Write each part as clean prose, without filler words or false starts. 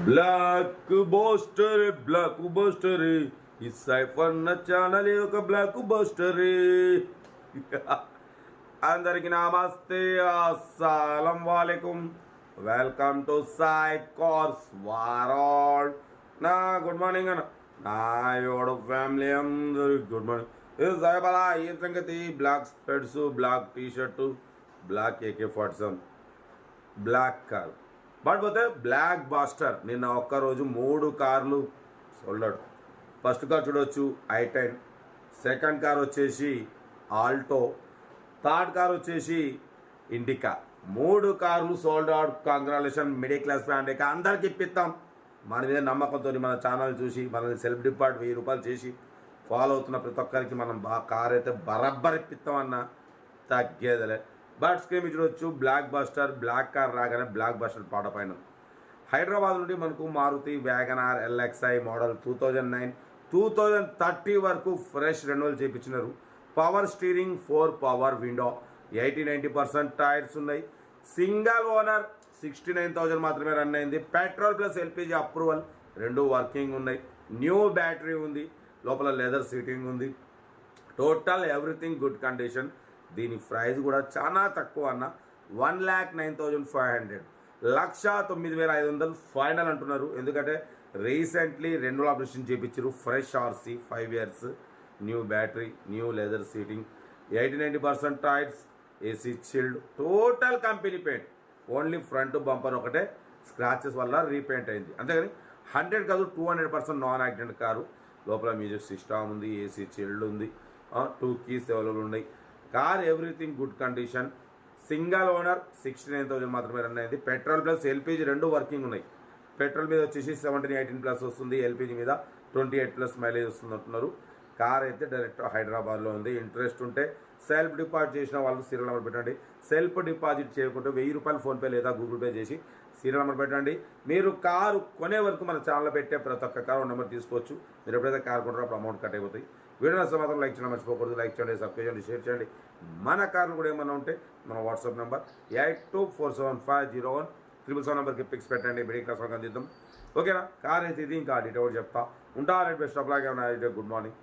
Block buster ఈ cipher channel ఒక blockbuster. అందరికి నమస్తే, అస్సలం వాలేకుం. Welcome to Sai cars world. నా గుడ్ మార్నింగ్ అన్న, నా యోడు ఫ్యామిలీ అందరికి గుడ్ మార్నింగ్. ఇది సాయిబాలా ఏం సంగతి? Black spades, black T-shirt, black AK-47, black car. But పోతే బ్లాక్ బాస్టర్ నిన్న ఒక్కరోజు 3 కార్లు సోల్డాడు. ఫస్ట్ కార్ చూడవచ్చు I10, సెకండ్ కార్ వచ్చేసి ఆల్టో, థర్డ్ కార్ వచ్చేసి ఇండికా. 3 కార్లు sold out. Congratulation middle class ఫ్యామిలీకి అందరికి ఇప్పిస్తాం. మన మీద నమ్మకంతో మన ఛానల్ చూసి మనల్ని సెల్ఫ్ డిపార్ట్ 1000 రూపాయలు చేసి ఫాలో అవుతున్న ప్రతి ఒక్కరికి మనం కార్ అయితే బరబ్బర్ ఇప్పిస్తామన్నా తగ్గేదలే. బట్ స్క్రీన్ చూడవచ్చు బ్లాక్ బస్టర్, బ్లాక్ కార్ రాగానే బ్లాక్ బస్టర్ పాట పైన. హైదరాబాద్ నుండి మనకు మారుతి వ్యాగనార్ LXi మోడల్ 2009, 2030 వరకు ఫ్రెష్ రెన్యువల్ చేయించినారు. Power steering, 4 power window, 80-90% tyres ఉన్నాయి. సింగల్ ఓనర్, 69,000 మాత్రమే రన్ అయింది. Petrol plus LPG approval 2 working ఉన్నాయి. న్యూ బ్యాటరీ ఉంది, లోపల లెదర్ సీటింగ్ ఉంది. Total everything good condition. దీని ప్రైస్ కూడా చాలా తక్కువ అన్న, 1,09,500, 1,09,500 ఫైనల్ అంటున్నారు. ఎందుకంటే రీసెంట్లీ 2 ఆపరేషన్ చేయించారు. Fresh RC, 5 years, new battery, new leather seating, 80-90% tyres, AC chilled, total company paint. Only front bumper ఒకటే స్క్రాచెస్ వల్ల రీపెయింట్ అయింది. అంతేగాని 100 కాదు 200% నాన్ యాక్సిడెంట్ కారు. లోపల మ్యూజిక్ సిస్టమ్ ఉంది, AC చిల్డ్ ఉంది, 2 కీస్ అవైలబుల్ ఉన్నాయి. Car everything good condition. Single owner, 69,000 మాత్రమే రన్ అయింది. పెట్రోల్ ప్లస్ LPG 2 వర్కింగ్ ఉన్నాయి. పెట్రోల్ మీద వచ్చేసి 17-18+ వస్తుంది, LPG మీద 28+ మైలేజ్ వస్తుంది అంటున్నారు. కార్ అయితే డైరెక్ట్ హైదరాబాద్లో ఉంది. ఇంట్రెస్ట్ ఉంటే సెల్ఫ్ డిపాజిట్ చేసిన వాళ్ళు సీరియల్ నెంబర్ పెట్టండి. సెల్ఫ్ డిపాజిట్ చేయకుంటే 1000 రూపాయలు ఫోన్పే లేదా గూగుల్ పే చేసి సీరియల్ నెంబర్ పెట్టండి. మీరు కారు కొనే వరకు మన ఛానల్లో పెట్టే ప్రతి ఒక్క కారు నెంబర్ తీసుకోవచ్చు. మీరు ఎప్పుడైతే కారు కొంటారో అప్పుడు అమౌంట్ కట్ అయిపోతాయి. వీడియో నచ్చితే మాత్రం లైక్ చేయడం మర్చిపోకూడదు. లైక్ చేయండి, సబ్స్క్రైబ్ చేయండి, షేర్ చేయండి. మన కార్లు కూడా ఏమన్నా ఉంటే మన వాట్సాప్ నెంబర్ 8247501777 నెంబర్కి పిక్స్ పెట్టండి. మిడిల్ క్లాస్ వాళ్ళకి అందిద్దాం. ఓకేనా? కార్ అయితే ఇది. ఇంకా డీటెయిల్ చెప్తా ఉంటా. బెస్ట్ ఆఫ్ లాగా ఉన్నాయి. Good morning.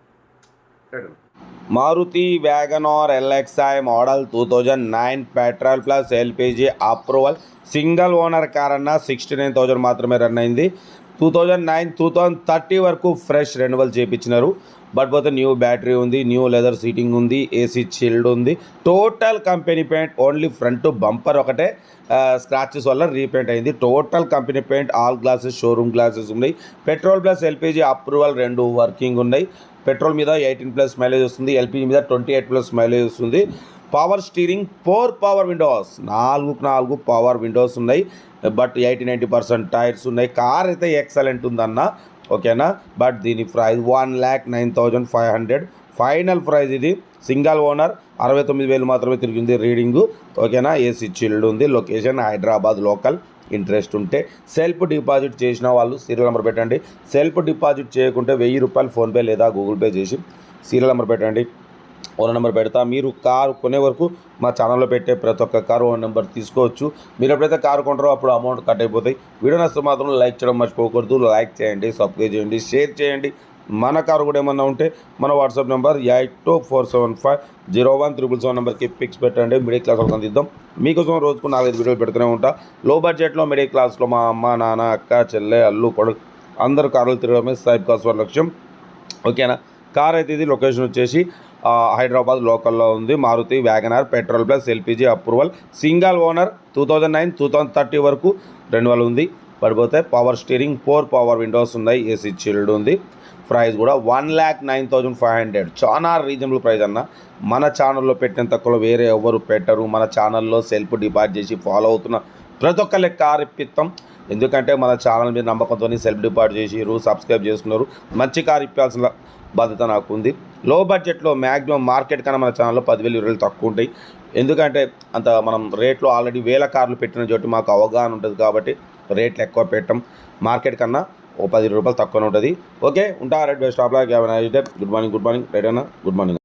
Maruti WagonR LXi model 2009, petrol plus LPG approval, single owner car అన్న, 69,000 మాత్రమే రన్ అయింది. 2009, 2030 వరకు ఫ్రెష్ రెన్యువల్ చేయించినారు. బట్ పోతే న్యూ బ్యాటరీ ఉంది, న్యూ లెదర్ సీటింగ్ ఉంది, AC చిల్డ్ ఉంది. Total company paint. Only front bumper ఒకటే స్క్రాచెస్ వల్ల రీపెయింట్ అయింది. Total company paint, all glasses, showroom glasses ఉన్నాయి. Petrol plus LPG approval 2 working ఉన్నాయి. పెట్రోల్ మీద 18+ మైలేజ్ వస్తుంది, LPG మీద 28+ మైలేజ్ వస్తుంది. Power steering, 4 power Windows, 4 power windows ఉన్నాయి. బట్ 80-90% టైర్స్ ఉన్నాయి. కార్ అయితే ఎక్సలెంట్ ఉందన్న, ఓకేనా? బట్ దీని ప్రైస్ 1,09,500 ఫైనల్ ప్రైస్. ఇది సింగల్ ఓనర్, 69,000 మాత్రమే తిరిగింది రీడింగు, ఓకేనా? AC చిల్డ్ ఉంది. Location Hyderabad local. ఇంట్రెస్ట్ ఉంటే సెల్ఫ్ డిపాజిట్ చేసిన వాళ్ళు సీరియల్ నెంబర్ పెట్టండి. సెల్ఫ్ డిపాజిట్ చేయకుంటే 1000 రూపాయలు ఫోన్పే లేదా గూగుల్ పే చేసి సీరియల్ నెంబర్ పెట్టండి. ఓనర్ నెంబర్ పెడతా. మీరు కారు కొనే వరకు మా ఛానల్లో పెట్టే ప్రతి ఒక్క కారు ఓనర్ నెంబర్ తీసుకోవచ్చు. మీరు ఎప్పుడైతే కారు కొంటారో అప్పుడు అమౌంట్ కట్ అయిపోతాయి. వీడియో నచ్చితే మాత్రం లైక్ చేయడం మర్చిపోకూడదు. లైక్ చేయండి, సబ్స్క్రైబ్ చేయండి, షేర్ చేయండి. మన కారు కూడా ఏమన్నా ఉంటే మన వాట్సాప్ నెంబర్ 8247501777 నెంబర్కి పిక్స్ పెట్టండి. మిడిల్ క్లాస్ వాళ్ళకి అందిద్దాం. మీకోసం రోజుకు 4-5 వీడియోలు పెడుతూనే ఉంటా. లో బడ్జెట్లో మిడిల్ క్లాస్లో మా అమ్మ, నాన్న, అక్క, చెల్లె, అల్లు, కొడుకు అందరు కార్లు తిరగడమే సైబ్ కాస్ వారి లక్ష్యం, ఓకేనా? కార్ అయితే ఇది. లొకేషన్ వచ్చేసి హైదరాబాద్ లోకల్లో ఉంది. Maruti WagonR, petrol plus LPG approval, single owner, 2009, 2030 వరకు రెన్యువల్ ఉంది. పడిపోతే పవర్ స్టీరింగ్, 4 పవర్ విండోస్ ఉన్నాయి, AC చిల్డ్ ఉంది. ప్రైస్ కూడా 1,09,500. చాలా రీజనబుల్ ప్రైస్ అన్న. మన ఛానల్లో పెట్టిన తక్కువలో వేరే ఎవరు పెట్టరు. మన ఛానల్లో సెల్ఫ్ డిపాజిట్ చేసి ఫాలో అవుతున్న ప్రతి ఒక్కరికి కార్ ఇప్పిస్తాం. ఎందుకంటే మన ఛానల్ మీద నమ్మకంతో సెల్ఫ్ డిపాజిట్ చేసి సబ్స్క్రైబ్ చేసుకున్నారు. మంచి కార్ ఇప్పాల్సిన బాధ్యత నాకు ఉంది. లో బడ్జెట్లో మ్యాక్సిమం మార్కెట్ కన్నా మన ఛానల్లో 10,000 తక్కువ ఉంటాయి. ఎందుకంటే అంత మనం రేట్లో ఆల్రెడీ 1000 కార్లు పెట్టిన చోటు మాకు అవగాహన ఉంటుంది కాబట్టి రేట్లు ఎక్కువ పెట్టం. మార్కెట్ కన్నా 10,000 రూపాయలు తక్కువ ఉంటుంది. ఓకే, ఉంటా. Right, best of luck. Good morning. Right అన్న, గుడ్ మార్నింగ్.